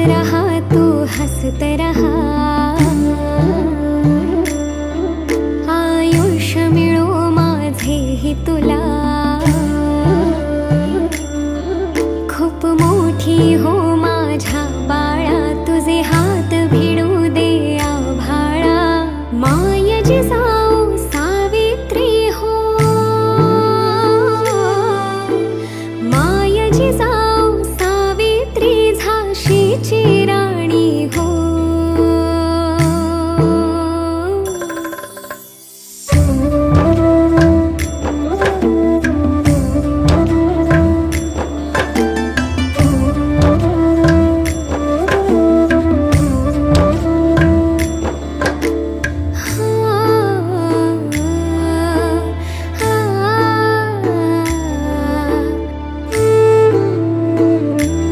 रहा तू हसत रहा, आयुष्य मिळो माझेही तुला, खूप मोठी हो